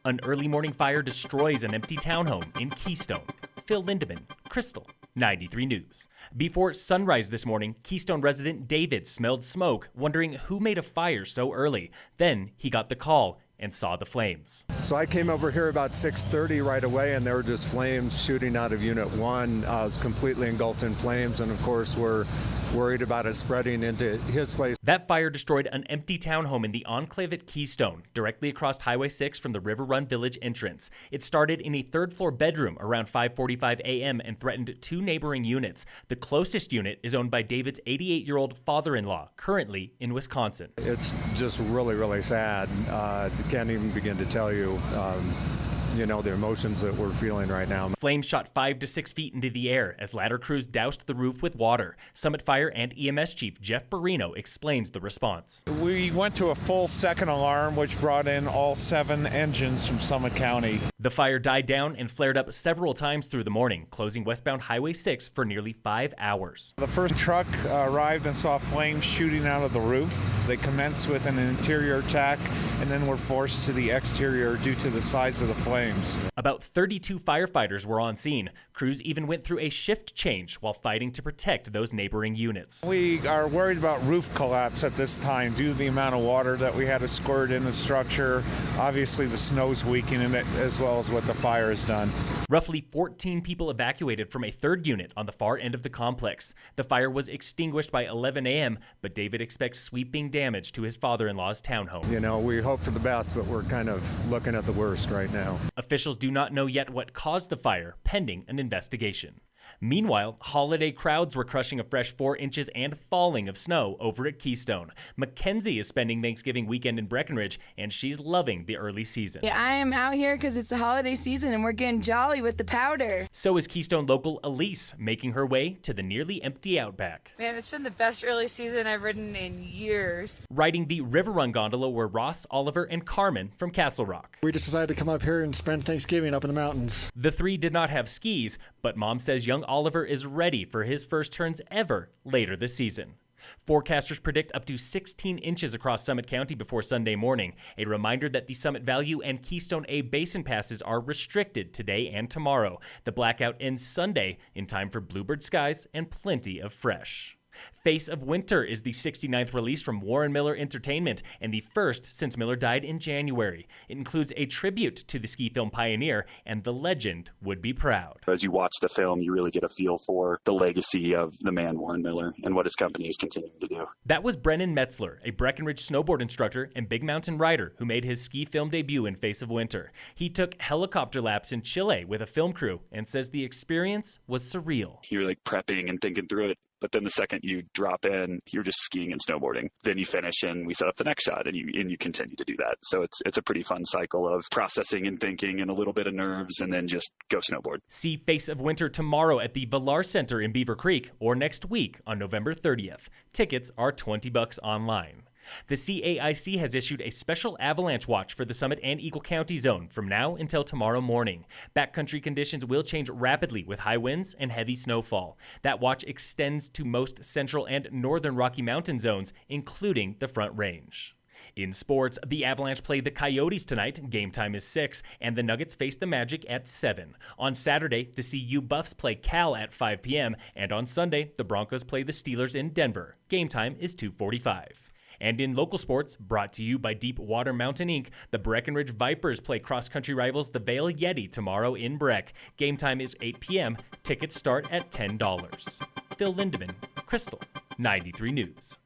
An early morning fire destroys an empty townhome in Keystone. Phil Lindeman, Krystal, 93 News. Before sunrise this morning, Keystone resident David smelled smoke, wondering who made a fire so early. Then he got the call and saw the flames. So I came over here about 6:30 right away, and there were just flames shooting out of Unit 1. I was completely engulfed in flames, and of course we're worried about it spreading into his place. That fire destroyed an empty townhome in the enclave at Keystone, directly across Highway 6 from the River Run Village entrance. It started in a third-floor bedroom around 5:45 a.m. and threatened two neighboring units. The closest unit is owned by David's 88-year-old father-in-law, currently in Wisconsin. It's just really, really sad. Can't even begin to tell you, the emotions that we're feeling right now. Flames shot 5 to 6 feet into the air as ladder crews doused the roof with water. Summit Fire and EMS Chief Jeff Barino explains the response. We went to a full second alarm, which brought in all 7 engines from Summit County. The fire died down and flared up several times through the morning, closing westbound Highway 6 for nearly 5 hours. The first truck arrived and saw flames shooting out of the roof. They commenced with an interior attack and then were forced to the exterior due to the size of the flames. About 32 firefighters were on scene. Crews even went through a shift change while fighting to protect those neighboring units. We are worried about roof collapse at this time due to the amount of water that we had to squirt in the structure. Obviously, the snow's weakening it as well as what the fire has done. Roughly 14 people evacuated from a third unit on the far end of the complex. The fire was extinguished by 11 a.m., but David expects sweeping damage to his father-in-law's townhome. We hope for the best, but we're kind of looking at the worst right now. Officials do not know yet what caused the fire, pending an investigation. Meanwhile, holiday crowds were crushing a fresh 4 inches and falling of snow over at Keystone. Mackenzie is spending Thanksgiving weekend in Breckenridge, and she's loving the early season. Yeah, I am out here because it's the holiday season and we're getting jolly with the powder. So is Keystone local Elise, making her way to the nearly empty Outback. Man, it's been the best early season I've ridden in years. Riding the River Run gondola were Ross, Oliver, and Carmen from Castle Rock. We just decided to come up here and spend Thanksgiving up in the mountains. The three did not have skis, but Mom says young Oliver is ready for his first turns ever later this season. Forecasters predict up to 16 inches across Summit County before Sunday morning. A reminder that the Summit Value and Keystone A Basin passes are restricted today and tomorrow. The blackout ends Sunday in time for bluebird skies and plenty of fresh. Face of Winter is the 69th release from Warren Miller Entertainment and the first since Miller died in January. It includes a tribute to the ski film pioneer, and the legend would be proud. As you watch the film, you really get a feel for the legacy of the man Warren Miller and what his company is continuing to do. That was Brennan Metzler, a Breckenridge snowboard instructor and big mountain rider who made his ski film debut in Face of Winter. He took helicopter laps in Chile with a film crew and says the experience was surreal. You're like prepping and thinking through it. But then the second you drop in, you're just skiing and snowboarding. Then you finish and we set up the next shot and you continue to do that. So it's a pretty fun cycle of processing and thinking and a little bit of nerves and then just go snowboard. See Face of Winter tomorrow at the Villar Center in Beaver Creek or next week on November 30th. Tickets are $20 online. The CAIC has issued a special avalanche watch for the Summit and Eagle County zone from now until tomorrow morning. Backcountry conditions will change rapidly with high winds and heavy snowfall. That watch extends to most central and northern Rocky Mountain zones, including the Front Range. In sports, the Avalanche play the Coyotes tonight. Game time is 6, and the Nuggets face the Magic at 7. On Saturday, the CU Buffs play Cal at 5 p.m., and on Sunday, the Broncos play the Steelers in Denver. Game time is 2:45. And in local sports, brought to you by Deepwater Mountain Inc., the Breckenridge Vipers play cross-country rivals the Vail Yeti tomorrow in Breck. Game time is 8 p.m. Tickets start at $10. Phil Lindeman, Krystal, 93 News.